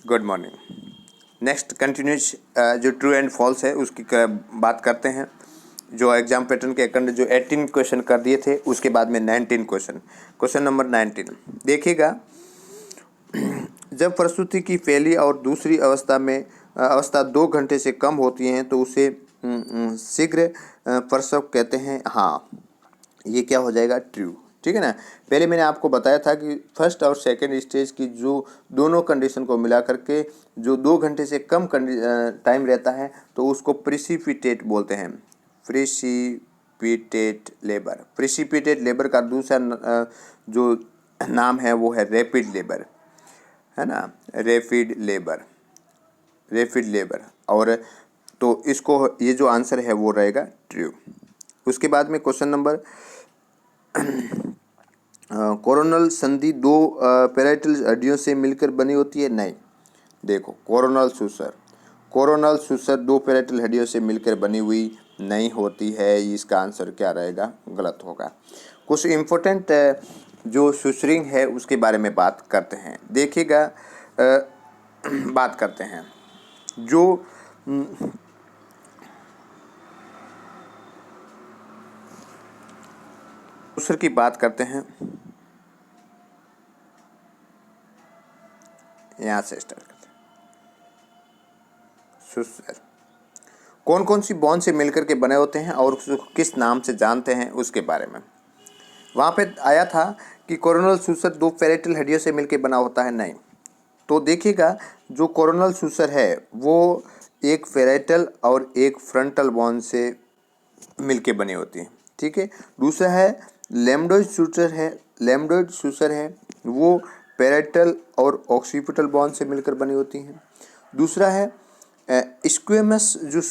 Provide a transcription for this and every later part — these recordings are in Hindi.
Good morning. नेक्स्ट कंटिन्यूस जो ट्रू एंड फॉल्स है उसकी बात करते हैं। जो एग्जाम पैटर्न के अकॉर्डिंग जो 18 क्वेश्चन कर दिए थे उसके बाद में 19 क्वेश्चन नंबर 19 देखिएगा। जब प्रस्तुति की पहली और दूसरी अवस्था 2 घंटे से कम होती हैं तो उसे शीघ्र प्रसव कहते हैं। हाँ, ये क्या हो जाएगा? ट्रू। ठीक है ना। पहले मैंने आपको बताया था कि फर्स्ट और सेकंड स्टेज की जो दोनों कंडीशन को मिला करके जो 2 घंटे से कम टाइम रहता है तो उसको प्रिसिपिटेट बोलते हैं। Precipitate labour. प्रिसिपिटेट लेबर का दूसरा जो नाम है वो है रैपिड लेबर, है ना। Rapid labour. और तो इसको ये जो आंसर है वो रहेगा ट्रू। उसके बाद में क्वेश्चन नंबर कोरोनल संधि 2 पैराइटल हड्डियों से मिलकर बनी होती है। नहीं, देखो कोरोनल सुसर 2 पैराइटल हड्डियों से मिलकर बनी हुई नहीं होती है। इसका आंसर क्या रहेगा? गलत होगा। कुछ इम्पोर्टेंट जो सुसरिंग है उसके बारे में बात करते हैं। देखिएगा, बात करते हैं जो सुसर की बात करते हैं। यहाँ से स्टार्ट करते हैं। सुसर कौन कौन सी बॉन्ड से मिलकर के बने होते हैं और उसको किस नाम से जानते हैं उसके बारे में वहाँ पे आया था कि कोरोनल सुसर 2 पैराइटल हड्डियों से मिलकर बना होता है। नहीं, तो देखिएगा जो कोरोनल सुसर है वो एक पैराइटल और एक फ्रंटल बॉन्ड से मिलके बनी होती है। ठीक है। दूसरा है लैम्डोइड सुसर है वो पैराइटल और ऑक्सीपिटल बॉन्ड से मिलकर बनी होती हैं। दूसरा है स्क्वेमस जो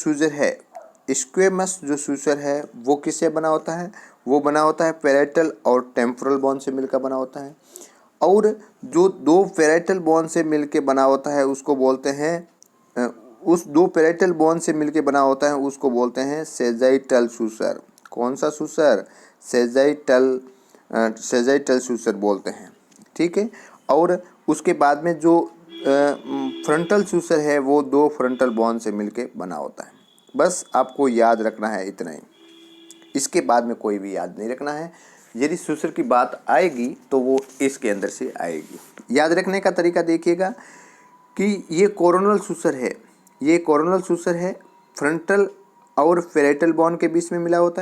सुसर है वो किससे बना होता है? वो बना होता है पैराइटल और टेम्पोरल बॉन्ड से मिलकर बना होता है। और जो 2 पैराइटल बॉन्ड से मिलकर बना होता है उसको बोलते हैं उस 2 पैराइटल बॉन्ड से मिलकर बना होता है उसको बोलते हैं सेजाइटल सुसर। कौन सा सुसर? सेजाइटल सुसर बोलते हैं। ठीक है। और उसके बाद में जो फ्रंटल सुसर है वो 2 फ्रंटल बॉन्ड से मिलके बना होता है। बस आपको याद रखना है इतना ही, इसके बाद में कोई भी याद नहीं रखना है। यदि सुसर की बात आएगी तो वो इसके अंदर से आएगी। याद रखने का तरीका देखिएगा कि ये कोरोनल सुसर है, फ्रंटल और पैराइटल बॉन्ड के बीच में मिला होता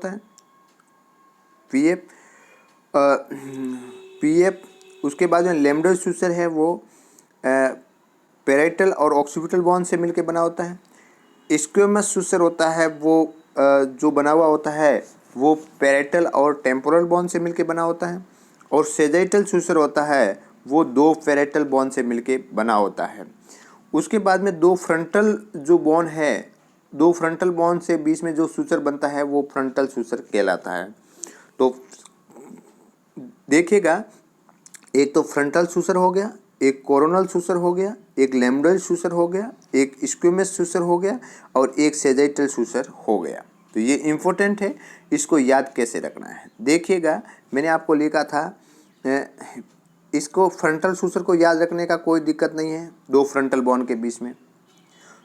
है। पीएफ। उसके बाद में लैम्डोइड सुसर है वो पैराइटल और ऑक्सीपिटल बॉन्ड से मिलकर बना होता है। स्क्वेमस सुसर होता है वो जो बना हुआ होता है वो पैराइटल और टेम्पोरल बॉन्ड से मिलकर बना होता है। और सेजाइटल सुसर होता है वो 2 पैराइटल बॉन्ड से मिलकर बना होता है। उसके बाद में 2 फ्रंटल बॉन्ड से बीच में जो सुसर बनता है वो फ्रंटल सुसर कहलाता है। तो देखिएगा, एक तो फ्रंटल सुसर हो गया, एक कोरोनल सुसर हो गया, एक लैम्डोइड सुसर हो गया, एक स्क्वेमस सुसर हो गया और एक सेजाइटल सुसर हो गया। तो ये इम्पोर्टेंट है, इसको याद कैसे रखना है। देखिएगा, मैंने आपको लिखा था इसको फ्रंटल सुसर को याद रखने का कोई दिक्कत नहीं है 2 फ्रंटल बॉन्ड के बीच में।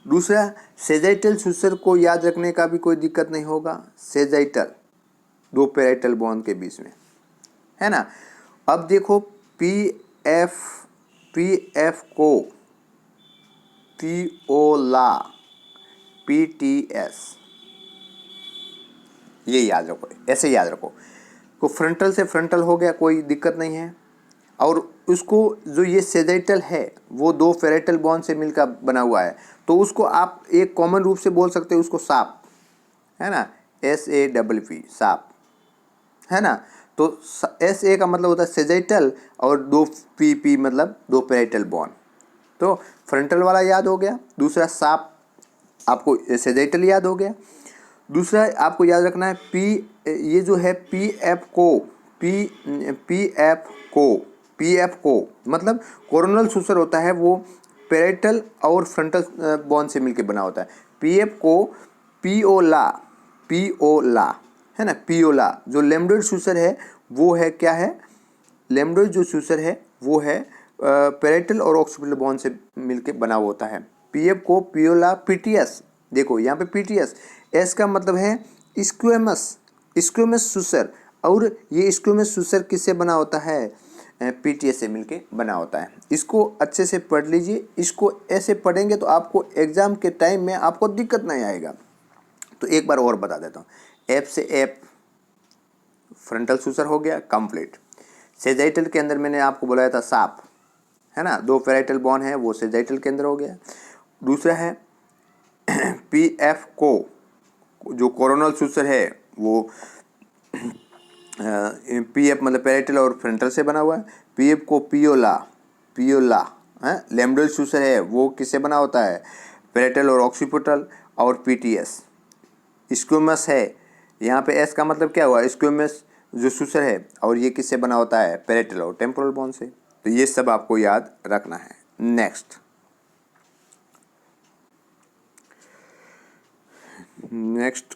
दूसरा सेजाइटल सुसर को याद रखने का भी कोई दिक्कत नहीं होगा, सेजाइटल 2 पैराइटल बॉन्ड के बीच में, है ना। अब देखो पीएफ को पीओला पीटीएस, ये याद रखो, ऐसे याद रखो। तो फ्रंटल से फ्रंटल हो गया, कोई दिक्कत नहीं है। और उसको जो ये सेजाइटल है वो 2 पैराइटल बॉन्ड से मिलकर बना हुआ है, तो उसको आप एक कॉमन रूप से बोल सकते हो उसको साप, है ना। SAPP साप, है ना। तो SA का मतलब होता है सेजाइटल और 2PP मतलब 2 पैराइटल बॉन्ड। तो फ्रंटल वाला याद हो गया। दूसरा साप आपको सेजाइटल याद हो गया। दूसरा आपको याद रखना है ये जो है पीएफ को मतलब कोरोनल सुसर होता है वो पैराइटल और फ्रंटल बॉन्ड से मिलकर बना होता है। पीएफ को पीओला, है ना, पीओला। जो लैम्डोइड सुसर है वो है क्या है? लैम्डोइड जो सुसर है वो है पैरेटल और ऑक्सीपिटल बॉन्ड से मिलके बना हुआ होता है। पीएफ को पियोला पीटीएस, देखो यहाँ पे पीटीएस, एस का मतलब है स्क्वेमस, स्क्वेमस सुसर, और ये स्क्वेमस सुसर किससे बना होता है? पीटीएस से मिलके बना होता है। इसको अच्छे से पढ़ लीजिए, इसको ऐसे पढ़ेंगे तो आपको एग्जाम के टाइम में आपको दिक्कत नहीं आएगा। तो एक बार और बता देता हूँ, एफ से एफ फ्रंटल सुसर हो गया कंप्लीट। सेजाइटल के अंदर मैंने आपको बुलाया था सांप, है ना, 2 पैराइटल बॉन्ड है, वो सेजाइटल के अंदर हो गया। दूसरा है पी एफ को, जो कोरोनल सुसर है वो पी एफ मतलब पैराइटल और फ्रंटल से बना हुआ है। पी एफ को पियोला, पियोला है, लैम्ब्डल सुसर है वो किससे बना होता है? पैराइटल और ऑक्सीपिटल। और पीटीएस स्क्वेमस है, यहाँ पे एस का मतलब क्या हुआ? स्क्वेमस जो सुसर है, और ये किससे बना होता है? पैराइटल और टेम्पोरल बोन से। तो ये सब आपको याद रखना है। नेक्स्ट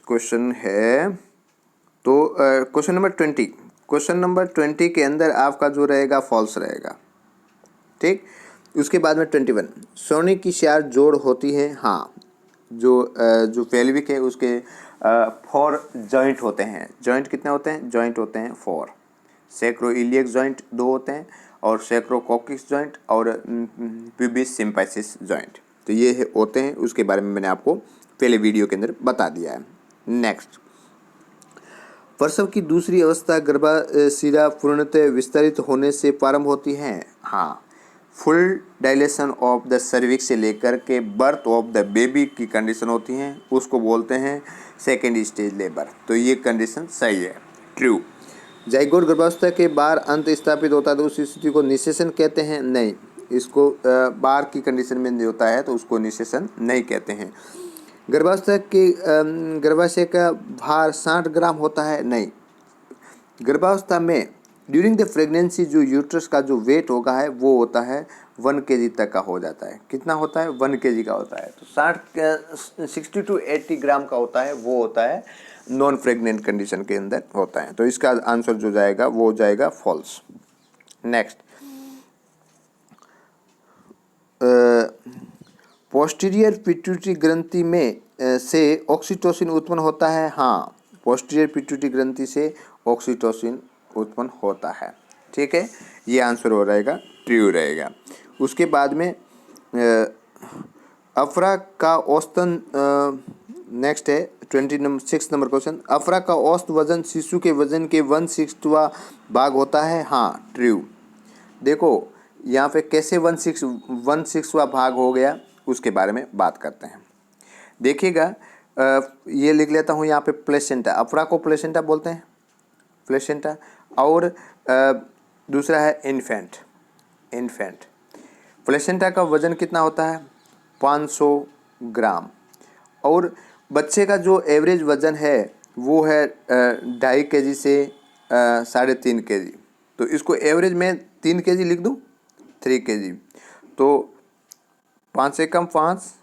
क्वेश्चन है, तो क्वेश्चन नंबर 20, क्वेश्चन नंबर 20 के अंदर आपका जो रहेगा फॉल्स रहेगा, ठीक। उसके बाद में 21, सोने की 4 जोड़ होती है, हाँ, जो पेल्विक है उसके 4 जॉइंट होते हैं। जॉइंट कितने होते हैं? जॉइंट होते हैं 4। सैक्रोइलियक जॉइंट 2 होते हैं, और सैक्रोकोकिक्स जॉइंट, और प्यूबिस सिम्पाइसिस जॉइंट, तो ये होते हैं। उसके बारे में मैंने आपको पहले वीडियो के अंदर बता दिया है। नेक्स्ट, प्रसव की दूसरी अवस्था गर्भाशिरा पूर्णतः विस्तारित होने से प्रारंभ होती है, हाँ। Full dilation of the cervix से लेकर के बर्थ ऑफ द बेबी की कंडीशन होती हैं, उसको बोलते हैं सेकेंड स्टेज लेबर। तो ये कंडीशन सही है, ट्रू। जाइगोट गर्भावस्था के बाहर अंत स्थापित होता है तो उस स्थिति को निषेचन कहते हैं? नहीं, इसको बाहर की कंडीशन में होता है तो उसको निषेचन नहीं कहते हैं। गर्भावस्था के गर्भाशय का भार 60 ग्राम होता है? नहीं। गर्भावस्था में ड्यूरिंग द प्रेगनेंसी जो यूट्रस का जो वेट होगा है वो होता है 1 kg तक का हो जाता है। कितना होता है? 1 kg का होता है। तो 60 to 80 ग्राम का होता है, वो होता है नॉन प्रेग्नेंट कंडीशन के अंदर होता है। तो इसका आंसर जो जाएगा वो जाएगा फॉल्स। नेक्स्ट, पोस्टीरियर पिट्यूटरी ग्रंथि में से ऑक्सीटोसिन उत्पन्न होता है, हाँ। पोस्टीरियर पिट्यूटरी ग्रंथि से ऑक्सीटोसिन उत्पन्न होता है, ठीक है। ये आंसर हो रहेगा, ट्रू रहेगा। उसके बाद में अफरा का औसतन, नेक्स्ट है 26 नंबर क्वेश्चन, अफरा का औसत वजन शिशु के वजन के 1/6वां भाग होता है, हाँ, ट्रू। देखो यहाँ पे कैसे 1/6वां भाग हो गया उसके बारे में बात करते हैं। देखिएगा, ये लिख लेता हूँ यहाँ पे प्लेसेंटा, अफरा को प्लेसेंटा बोलते हैं, प्लेसेंटा। और दूसरा है इन्फेंट, इन्फेंट। प्लेसेंटा का वजन कितना होता है? 500 ग्राम। और बच्चे का जो एवरेज वजन है वो है 2.5 kg से 3.5 kg। तो इसको एवरेज में 3 kg लिख दूँ, 3 kg। तो 5 से कम 5,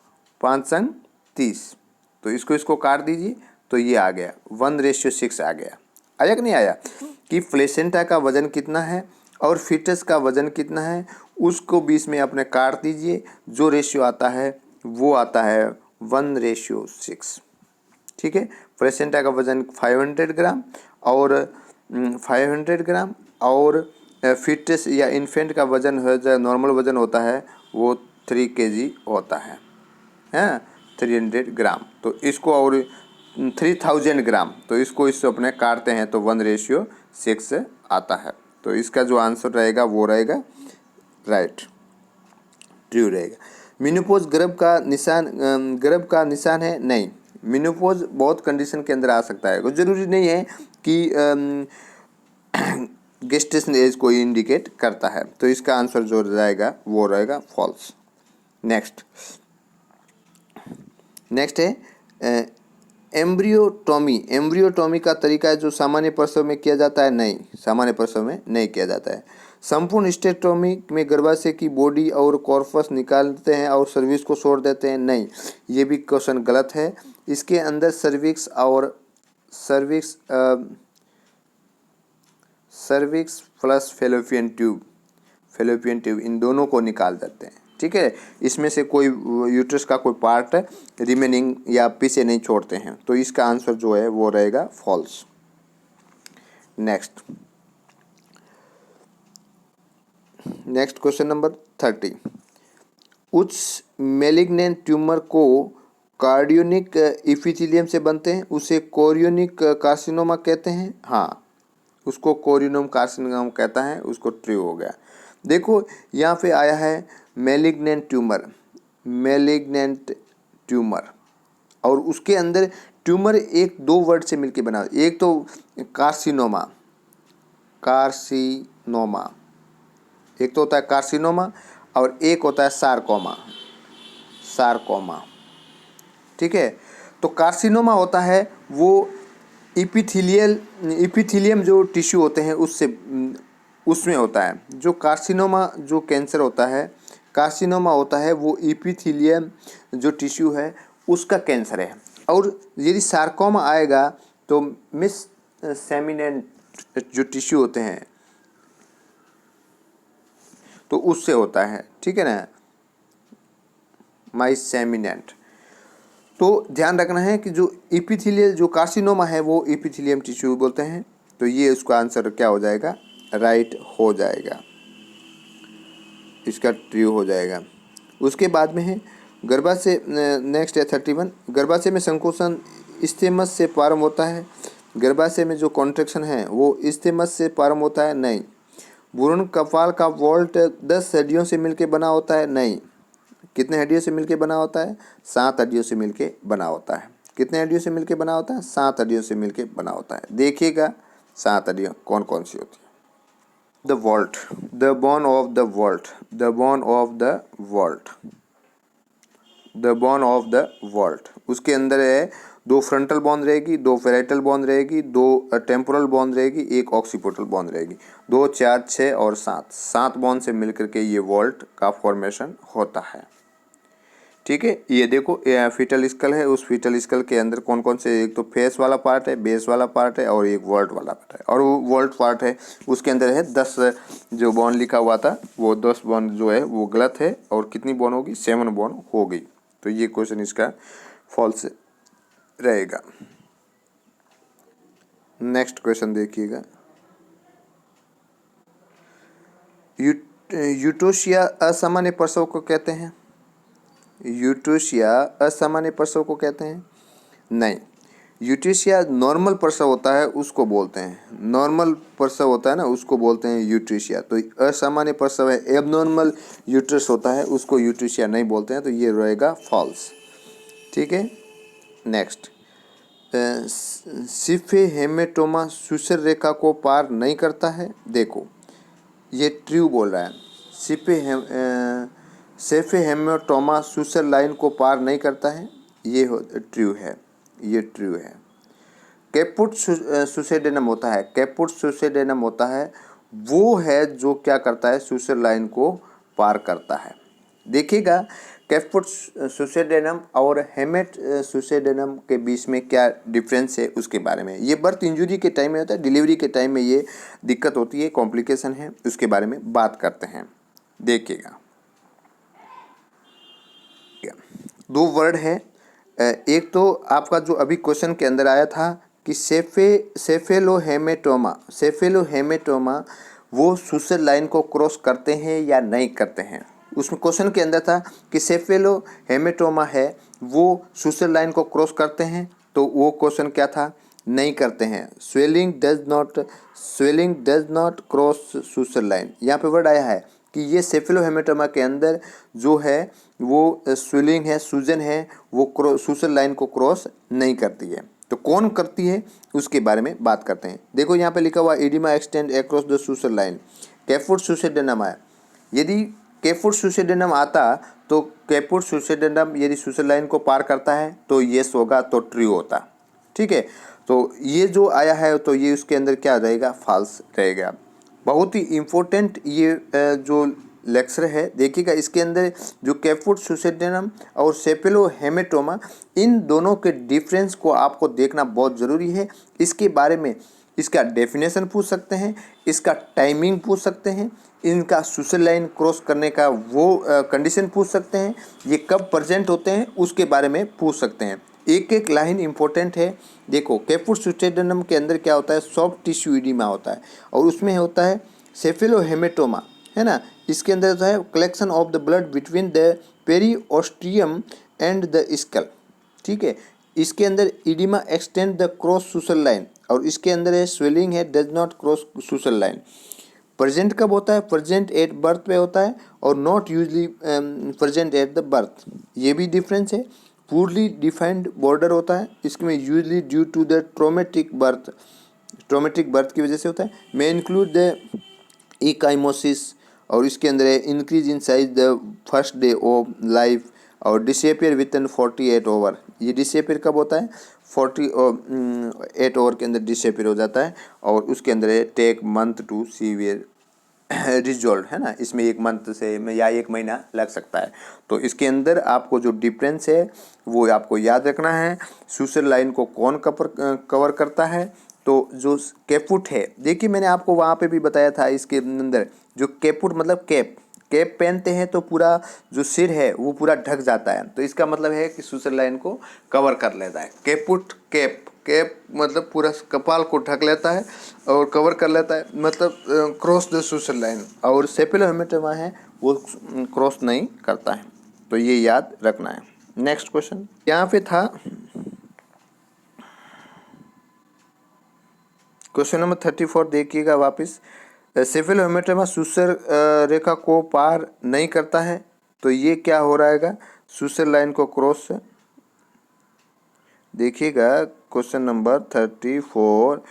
5 संग 30, तो इसको काट दीजिए तो ये आ गया 1:6 आ गया। आया कि नहीं आया? कि प्लेसेंटा का वजन कितना है और फीटस का वजन कितना है उसको बीच में अपने काट दीजिए, जो रेशियो आता है वो आता है 1:6, ठीक है। प्लेसेंटा का वजन 500 ग्राम और 500 ग्राम, और फीटस या इन्फेंट का वजन है जो नॉर्मल वजन होता है वो 3 kg होता है, हैं 300 ग्राम। तो इसको और 3000 ग्राम, तो इसको अपने काटते हैं तो 1:6 आता है। तो इसका जो आंसर रहेगा वो रहेगा राइट, ट्रू रहेगा। मेनोपॉज गर्भ का निशान है? नहीं, मेनोपॉज बहुत कंडीशन के अंदर आ सकता है, कुछ जरूरी नहीं है कि गेस्टेशन एज को इंडिकेट करता है। तो इसका आंसर जो रहेगा वो रहेगा फॉल्स। नेक्स्ट है एम्ब्रियोटॉमी। एम्ब्रियोटॉमी का तरीका है जो सामान्य प्रसव में किया जाता है? नहीं, सामान्य प्रसव में नहीं किया जाता है। संपूर्ण हिस्टेक्टोमी में गर्भाशय की बॉडी और कॉर्पस निकालते हैं और सर्विक्स को छोड़ देते हैं? नहीं, ये भी क्वेश्चन गलत है। इसके अंदर cervix cervix plus fallopian tube, fallopian tube, इन दोनों को निकाल देते हैं। ठीक है, इसमें से कोई यूट्रस का कोई पार्ट रिमेनिंग या पीछे नहीं छोड़ते हैं, तो इसका आंसर जो है वो रहेगा फॉल्स। नेक्स्ट क्वेश्चन नंबर 30, उच्च मेलिग्नेंट ट्यूमर को कार्डियोनिक इपिथेलियम से बनते हैं, उसे कोरियोनिक कार्सिनोमा कहते हैं। हाँ, उसको कोरियोनम कार्सिनोमा कहता है, उसको ट्रू हो गया। देखो यहाँ पे आया है मेलिग्नेंट ट्यूमर, और उसके अंदर ट्यूमर एक दो वर्ड से मिलके बना, एक तो कार्सिनोमा, एक तो होता है कार्सिनोमा और एक होता है सार्कोमा। ठीक है, तो कार्सिनोमा होता है वो इपिथेलियम जो टिश्यू होते हैं उसमें होता है। जो कार्सिनोमा जो कैंसर होता है, कार्सिनोमा होता है वो इपिथेलियम जो टिश्यू है उसका कैंसर है। और यदि सार्कोमा आएगा तो मिस सेमिनेंट जो टिश्यू होते हैं तो उससे होता है। ठीक है ना, माइस सेमिनेंट। तो ध्यान रखना है कि जो इपिथेलियल जो कार्सिनोमा है वो इपिथेलियम टिश्यू बोलते हैं, तो ये उसका आंसर क्या हो जाएगा, राइट हो जाएगा, इसका ट्रू हो जाएगा। उसके बाद में है गर्भाशय, नेक्स्ट है 31, गर्भाशय में संकोचन इस्थेमस से प्रारंभ होता है। गर्भाशय में जो कॉन्ट्रैक्शन है वो इस्थेमस से प्रारंभ होता है, नहीं। भ्रूण कपाल का वॉल्ट 10 हड्डियों से मिलकर बना होता है, नहीं। कितने हड्डियों से मिलकर बना होता है, 7 हड्डियों से मिलकर बना होता है। कितने हड्डियों से मिलकर बना होता है, 7 हड्डियों से मिलकर बना होता है। देखिएगा 7 हड्डियाँ कौन कौन सी होती है। The vault, the bone of the vault, the bone of the vault, the bone of the vault, उसके अंदर है 2 फ्रंटल बोन रहेगी, 2 पैराइटल बोन रहेगी, 2 टेम्पोरल बोन रहेगी, 1 ऑक्सीपिटल बोन रहेगी। 2, 4, 6 और 7 बोन से मिलकर के ये वॉल्ट का फॉर्मेशन होता है। ठीक है, ये देखो फीटल स्कल है, उस फीटल स्कल के अंदर कौन कौन से, एक तो फेस वाला पार्ट है, बेस वाला पार्ट है और एक वॉल्ट वाला पार्ट है। और वो वॉल्ट पार्ट है उसके अंदर है 10 जो बोन लिखा हुआ था वो 10 बोन जो है वो गलत है, और कितनी बोन होगी, 7 बोन हो गई। तो ये क्वेश्चन इसका फॉल्स रहेगा। नेक्स्ट क्वेश्चन देखिएगा, यूटोसिया असामान्य प्रसव को कहते हैं, यूटोसिया असामान्य प्रसव को कहते हैं, नहीं। यूटोसिया नॉर्मल प्रसव होता है उसको बोलते हैं, नॉर्मल प्रसव होता है ना उसको बोलते हैं यूटोसिया। तो असामान्य प्रसव है, एबनॉर्मल यूट्रस होता है उसको यूटोसिया नहीं बोलते हैं, तो ये रहेगा फॉल्स। ठीक है, नेक्स्ट, सिफे हेमेटोमा सुसर रेखा को पार नहीं करता है। देखो ये ट्रू बोल रहा है, सेफे हेमेटोमा सुसर लाइन को पार नहीं करता है, ये ट्रू है, ये ट्रू है। कैपुट सुसेडेनम होता है, कैपुट सुसेडेनम होता है वो है जो क्या करता है, सुसर लाइन को पार करता है। देखिएगा कैपुट सुसेडेनम और हेमेट सुसेडेनम के बीच में क्या डिफरेंस है उसके बारे में। ये बर्थ इंजरी के टाइम में होता है, डिलीवरी के टाइम में ये दिक्कत होती है, कॉम्प्लिकेशन है, उसके बारे में बात करते हैं। देखिएगा 2 वर्ड है, एक तो आपका जो अभी क्वेश्चन के अंदर आया था कि सेफेलोहेमेटोमा वो सुसर लाइन को क्रॉस करते हैं या नहीं करते हैं। उसमें क्वेश्चन के अंदर था कि सेफेलोहेमेटोमा है वो सुसर लाइन को क्रॉस करते हैं, तो वो क्वेश्चन क्या था, नहीं करते हैं। Swelling does not cross suture line, यहाँ पे वर्ड आया है कि ये सेफेलोहेमेटोमा के अंदर जो है वो स्वेलिंग है, सूजन है, वो सुसर लाइन को क्रॉस नहीं करती है। तो कौन करती है उसके बारे में बात करते हैं। देखो यहाँ पे लिखा हुआ एडिमा एक्सटेंड अक्रॉस द सुसर लाइन, कैपुट सुसेडेनम आया। यदि कैपुट सुसेडेनम आता तो कैपुट सुसेडेनम यदि सुसर लाइन को पार करता है तो येस होगा, तो ट्रू होता। ठीक है, तो ये जो आया है तो ये उसके अंदर क्या रहेगा, फॉल्स रहेगा। बहुत ही इम्पोर्टेंट ये जो लेक्चर है, देखिएगा इसके अंदर जो कैपुट सुसेडेनम और सेफेलोहेमेटोमा इन दोनों के डिफरेंस को आपको देखना बहुत ज़रूरी है। इसके बारे में इसका डेफिनेशन पूछ सकते हैं, इसका टाइमिंग पूछ सकते हैं, इनका सुसर लाइन क्रॉस करने का वो कंडीशन पूछ सकते हैं, ये कब प्रेजेंट होते हैं उसके बारे में पूछ सकते हैं। एक एक लाइन इंपॉर्टेंट है। देखो कैपुट के अंदर क्या होता है, सॉफ्ट टिश्यू इडीमा होता है और उसमें होता है सेफेलोहेमेटोमा, है ना। इसके अंदर होता है collection of the blood between the periosteum and the skull, ठीक है। इसके अंदर oedema extend the cross suture line और इसके अंदर है स्वेलिंग है does not cross suture line. Present कब होता है, प्रेजेंट एट बर्थ पे होता है और not usually present at the birth, ये भी डिफरेंस है। पूरली डिफाइंड बॉर्डर होता है, इसमें usually due to the traumatic birth की वजह से होता है। मे इंक्लूड द इकाइमोसिस और इसके अंदर है increase in size the first day of life और डिसअपियर विद इन 48 ओवर। ये डिसअपियर कब होता है, 48 ओवर के अंदर डिसअपियर हो जाता है और उसके अंदर है take month to severe resolve, है ना। इसमें 1 मंथ से या 1 महीना लग सकता है। तो इसके अंदर आपको जो डिफरेंस है वो आपको याद रखना है। सुसर लाइन को कौन कवर करता है, तो जो कैपुट है, देखिए मैंने आपको वहाँ पे भी बताया था, इसके अंदर जो कैपुट मतलब कैप पहनते हैं तो पूरा जो सिर है वो पूरा ढक जाता है, तो इसका मतलब है कि सुसर लाइन को कवर कर लेता है। कैपुट कैप मतलब पूरा कपाल को ढक लेता है और कवर कर लेता है, मतलब क्रॉस द सुसर लाइन। और सेफेलोहेमेटोमा है वो क्रॉस नहीं करता है, तो ये याद रखना है। नेक्स्ट क्वेश्चन यहाँ पे था क्वेश्चन नंबर 34, देखिएगा वापस। सेफेलोहेमेटोमा सुसर रेखा को पार नहीं करता है, तो ये क्या हो रहेगा, सुसर लाइन को क्रॉस। देखिएगा क्वेश्चन नंबर 34,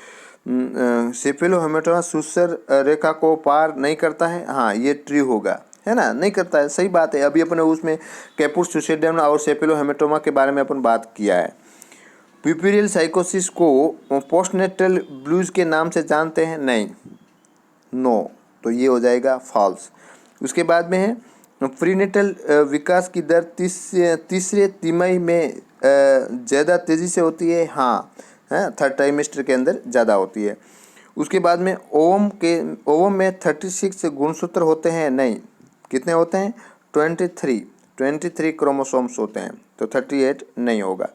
सेफेलोहेमेटोमा सुसर रेखा को पार नहीं करता है, हाँ ये ट्रू होगा, है ना, नहीं करता है, सही बात है। अभी अपने उसमें कैपुट सुसेडियम और सेफेलोहेमेटोमा के बारे में अपन बात किया है। प्यूपेरियल साइकोसिस को पोस्टनेटल ब्लूज के नाम से जानते हैं, नहीं, नो, तो ये हो जाएगा फॉल्स। उसके बाद में है प्रीनेटल विकास की दर तीसरे तिमाही में ज़्यादा तेज़ी से होती है, हाँ, है, थर्ड ट्राइमेस्टर के अंदर ज़्यादा होती है। उसके बाद में ओवम में 36 गुणसूत्र होते हैं, नहीं, कितने होते हैं, 23 क्रोमोसोम्स होते हैं, तो 38 नहीं होगा।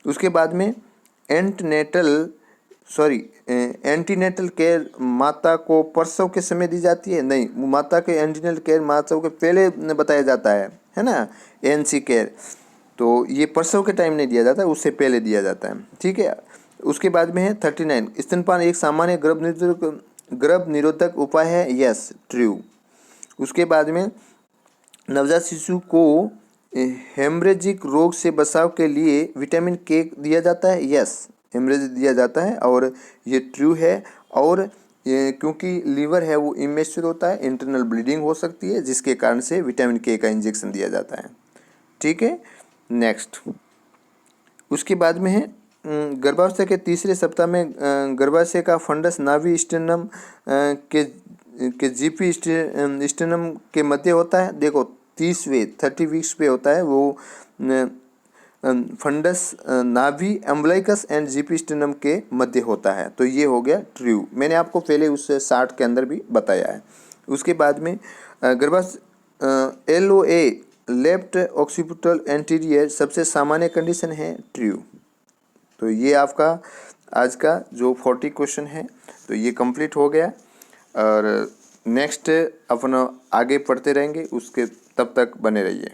उसके बाद में एंटीनेटल केयर माता को प्रसव के समय दी जाती है, नहीं, माता के एंटीनेटल केयर माता के पहले बताया जाता है ना, एनसी केयर, तो ये प्रसव के टाइम नहीं दिया जाता, उससे पहले दिया जाता है, ठीक है। उसके बाद में है 39, स्तनपान एक सामान्य गर्भ निरोधक उपाय है, यस, ट्रू। उसके बाद में नवजात शिशु को हेमरेजिक रोग से बचाव के लिए विटामिन के दिया जाता है, यस, हेमरेज दिया जाता है और ये ट्रू है। और क्योंकि लीवर है वो इमेच्योर होता है, इंटरनल ब्लीडिंग हो सकती है, जिसके कारण से विटामिन के का इंजेक्शन दिया जाता है, ठीक है। नेक्स्ट उसके बाद में है गर्भावस्था के तीसरे सप्ताह में गर्भाशय का फंडस नाभि स्टेनम के जीपी स्टेनम के मध्य होता है। देखो 30 वीक्स पे होता है वो फंडस नाभि एम्बलाइकस एंड जीपी स्टेनम के मध्य होता है, तो ये हो गया ट्रू। मैंने आपको पहले उस 60 के अंदर भी बताया है। उसके बाद में LOA लेफ्ट ऑक्सीपिटल एंटीरियर सबसे सामान्य कंडीशन है, ट्रू। तो ये आपका आज का जो 40 क्वेश्चन है तो ये कंप्लीट हो गया और नेक्स्ट अपन आगे पढ़ते रहेंगे, उसके तब तक बने रहिए।